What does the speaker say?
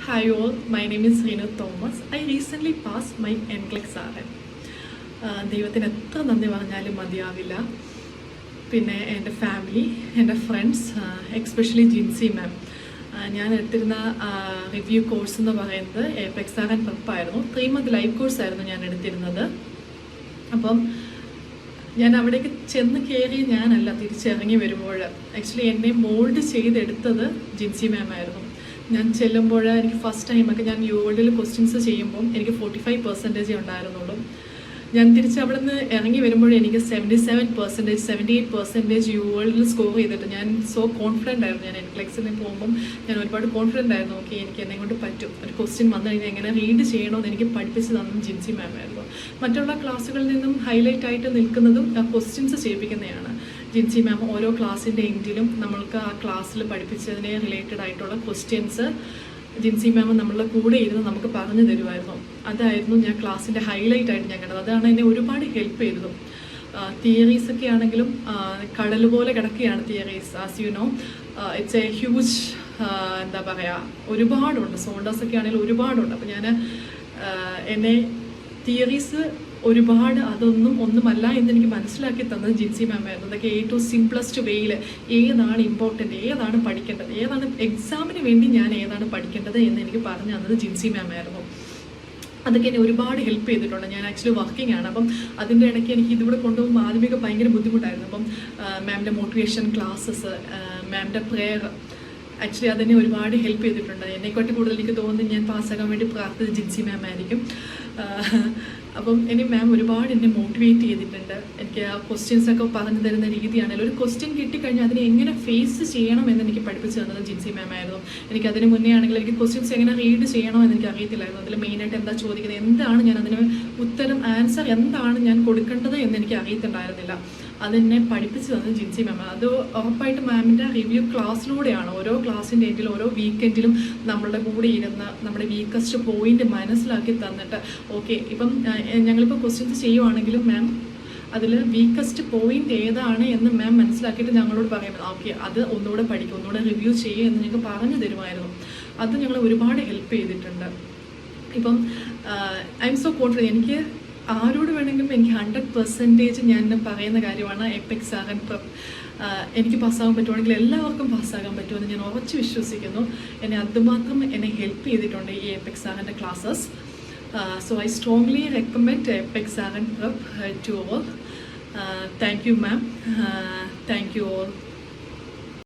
Hi all, my name is Renu Thomas. I recently passed my NCLEX RN. ദൈവത്തിന് എത്ര നന്ദി പറഞ്ഞാലും മതിയാവില്ല. പിന്നെ എൻ്റെ ഫാമിലി, എൻ്റെ ഫ്രണ്ട്സ്, എക്സ്പെഷ്യലി ജിൻസി മാം. ഞാൻ എടുത്തിരുന്ന റിവ്യൂ കോഴ്സ് എന്ന് പറയുന്നത് എപെക്സ് RN പ്രിപ്പായിരുന്നു. 3 month ലൈവ് കോഴ്സായിരുന്നു ഞാൻ എടുത്തിരുന്നത്. അപ്പം ഞാൻ അവിടേക്ക് ചെന്ന് കയറി ഞാനല്ല തിരിച്ചിറങ്ങി വരുമ്പോൾ ആക്ച്വലി എന്നെ മോൾഡ് ചെയ്തെടുത്തത് ജിൻസി മാം ആയിരുന്നു. ഞാൻ ചെല്ലുമ്പോൾ എനിക്ക് ഫസ്റ്റ് ടൈമൊക്കെ ഞാൻ യുവേൾഡിൽ ക്വസ്റ്റ്യൻസ് ചെയ്യുമ്പം എനിക്ക് 45% ഉണ്ടായിരുന്നുള്ളൂ. ഞാൻ തിരിച്ച് അവിടെ നിന്ന് ഇറങ്ങി വരുമ്പോൾ എനിക്ക് 77%, 78% യുവേൾഡിൽ സ്കോർ ചെയ്തിട്ട് ഞാൻ സോ കോൺഫിഡൻ്റ് ആയിരുന്നു. ഞാൻ NCLEXന് പോകുമ്പം ഞാൻ ഒരുപാട് കോൺഫിഡൻ്റ് ആയിരുന്നു. ഓക്കെ, എനിക്ക് എന്നെ കൊണ്ട് പറ്റും. ഒരു ക്വസ്റ്റ്യൻ വന്നു കഴിഞ്ഞാൽ എങ്ങനെ റീഡ് ചെയ്യണമെന്ന് എനിക്ക് പഠിപ്പിച്ച് തന്നതും ജിൻസി മാം ആയിരുന്നു. മറ്റുള്ള ക്ലാസ്സുകളിൽ നിന്നും ഹൈലൈറ്റ് ആയിട്ട് നിൽക്കുന്നതും ക്വസ്റ്റ്യൻസ് ചെയ്യിപ്പിക്കുന്നതാണ്. ജിൻസി മാം ഓരോ ക്ലാസ്സിൻ്റെ എൻഡിലും നമ്മൾക്ക് ആ ക്ലാസ്സിൽ പഠിപ്പിച്ചതിനെ റിലേറ്റഡ് ആയിട്ടുള്ള ക്വസ്റ്റ്യൻസ് ജിൻസി മാം നമ്മളുടെ കൂടെ ഇരുന്ന് നമുക്ക് പറഞ്ഞു തരുമായിരുന്നു. അതായിരുന്നു ഞാൻ ക്ലാസ്സിൻ്റെ ഹൈലൈറ്റ് ആയിട്ട് ഞാൻ കണ്ടത്. അതാണ് എന്നെ ഒരുപാട് ഹെൽപ്പ് ചെയ്തതും. തിയറീസൊക്കെ ആണെങ്കിലും കടൽ പോലെ കിടക്കുകയാണ് theories. As you know, it's A huge, എന്താ പറയുക, ഒരുപാടുണ്ട്. സോണ്ടേഴ്സൊക്കെ ആണെങ്കിലും ഒരുപാടുണ്ട്. അപ്പോൾ ഞാൻ എന്നെ തിയറീസ് ഒരുപാട് ഒന്നുമല്ല എന്നെനിക്ക് മനസ്സിലാക്കി തന്നത് ജിൻസി മാം ആയിരുന്നു. അതൊക്കെ ഏറ്റവും സിംപ്ലസ്റ്റ് വേയിൽ ഏതാണ് ഇമ്പോർട്ടൻ്റ്, ഏതാണ് പഠിക്കേണ്ടത്, ഏതാണ് എക്സാമിന് വേണ്ടി ഞാൻ ഏതാണ് പഠിക്കേണ്ടത് എന്ന് എനിക്ക് പറഞ്ഞു തന്നത് ജിൻസി മാം ആയിരുന്നു. അതൊക്കെ എന്നെ ഒരുപാട് ഹെൽപ്പ് ചെയ്തിട്ടുണ്ട്. ഞാൻ ആക്ച്വലി വർക്കിംഗ് ആണ്. അപ്പം അതിൻ്റെ ഇടയ്ക്ക് എനിക്ക് ഇതിവിടെ കൊണ്ടുപോകുമ്പോൾ ആദ്യമൊക്കെ ഭയങ്കര ബുദ്ധിമുട്ടായിരുന്നു. അപ്പം മാമിൻ്റെ മോട്ടിവേഷൻ ക്ലാസ്സസ്, മാമിൻ്റെ പ്രെയർ ആക്ച്വലി അതെന്നെ ഒരുപാട് ഹെൽപ്പ് ചെയ്തിട്ടുണ്ട്. എന്നെക്കാട്ടി കൂടുതൽ എനിക്ക് തോന്നുന്നത് ഞാൻ പാസ്സാകാൻ വേണ്ടി പ്രാർത്ഥിച്ചത് ജിൻസി മാം ആയിരിക്കും. അപ്പം ഇനി മാം ഒരുപാട് എന്നെ മോട്ടിവേറ്റ് ചെയ്തിട്ടുണ്ട്. എനിക്ക് ആ ക്വസ്റ്റ്യൻസൊക്കെ പറഞ്ഞു തരുന്ന രീതിയാണെങ്കിലും ഒരു ക്വസ്റ്റ്യൻ കിട്ടിക്കഴിഞ്ഞാൽ അതിനെ എങ്ങനെ ഫേസ് ചെയ്യണം എന്ന് എനിക്ക് പഠിപ്പിച്ചു തന്നത് ജിൻസി മാം ആയിരുന്നു. എനിക്ക് അതിന് മുന്നേ ആണെങ്കിൽ എനിക്ക് ക്വസ്റ്റ്യൻസ് എങ്ങനെ റീഡ് ചെയ്യണോ എന്ന് എനിക്ക് അറിയത്തില്ലായിരുന്നു. അതിൽ മെയിനായിട്ട് എന്താ ചോദിക്കുന്നത്, എന്താണ് ഞാൻ അതിന് ഉത്തരം, ആൻസർ എന്താണ് ഞാൻ കൊടുക്കേണ്ടത് എന്ന് എനിക്ക് അറിയത്തുണ്ടായിരുന്നില്ല. അതെന്നെ പഠിപ്പിച്ചു തന്നത് ജിൻസി മാം. അത് ഉറപ്പായിട്ട് മാമിൻ്റെ റിവ്യൂ ക്ലാസ്സിലൂടെയാണ്. ഓരോ ക്ലാസ്സിൻ്റെ എൻഡിലും ഓരോ വീക്കെൻഡിലും നമ്മളുടെ കൂടെ ഇരുന്ന് നമ്മുടെ വീക്കസ്റ്റ് പോയിന്റ് മനസ്സിലാക്കി തന്നിട്ട്, ഓക്കെ ഇപ്പം ഞങ്ങളിപ്പോൾ ക്വസ്റ്റ്യൻസ് ചെയ്യുവാണെങ്കിലും മാം അതിൽ വീക്കസ്റ്റ് പോയിന്റ് ഏതാണ് എന്ന് മാം മനസ്സിലാക്കിയിട്ട് ഞങ്ങളോട് പറയുമ്പോൾ ഓക്കെ അത് ഒന്നുകൂടെ പഠിക്കും, ഒന്നുകൂടെ റിവ്യൂ ചെയ്യുക എന്ന് ഞങ്ങൾക്ക് പറഞ്ഞു തരുമായിരുന്നു. അത് ഞങ്ങളെ ഒരുപാട് ഹെൽപ്പ് ചെയ്തിട്ടുണ്ട്. ഇപ്പം ഐ എം സോ കോൺഫിഡൻറ്റ്. എനിക്ക് ആരോട് വേണമെങ്കിലും എനിക്ക് 100% ഞാൻ പറയുന്ന കാര്യമാണ് എപെക്സ് RN പ്രിപ്പ്. എനിക്ക് പാസ്സാകാൻ പറ്റുവാണെങ്കിൽ എല്ലാവർക്കും പാസ്സാകാൻ പറ്റുമെന്ന് ഞാൻ ഉറച്ച് വിശ്വസിക്കുന്നു. എന്നെ അതുമാത്രം എന്നെ ഹെൽപ്പ് ചെയ്തിട്ടുണ്ട് ഈ എപെക്സ് RNൻ്റെ classes. So I strongly recommend Apex RN Prep to all. Thank you ma'am. Thank you all.